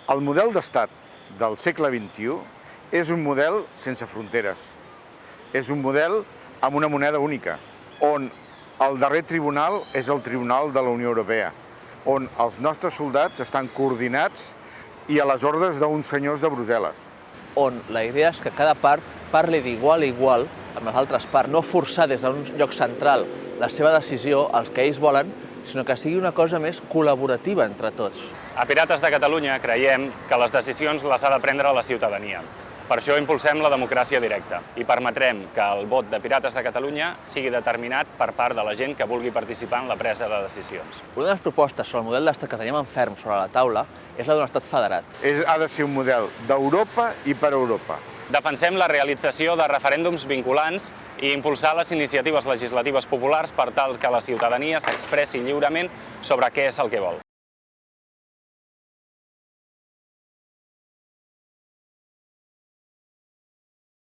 El model d'estat del segle XXI és un model sense fronteres. És un model amb una moneda única, on el darrer tribunal és el Tribunal de la Unió Europea, on els nostres soldats estan coordinats i a les ordres d'uns senyors de Brussel·les. On la idea és que cada part parli d'igual a igual amb les altres parts, no forçar des d'un lloc central la seva decisió, els que ells volen, sinó que sigui una cosa més col·laborativa entre tots. A Pirates de Catalunya creiem que les decisions les ha de prendre la ciutadania. Per això impulsem la democràcia directa i permetrem que el vot de Pirates de Catalunya sigui determinat per part de la gent que vulgui participar en la presa de decisions. Una de les propostes sobre el model d'estat que tenim en ferm sobre la taula és la d'un estat federat. Ha de ser un model d'Europa i per Europa. Defensem la realització de referèndums vinculants i impulsar les iniciatives legislatives populars per tal que la ciutadania s'expressi lliurement sobre què és el que vol.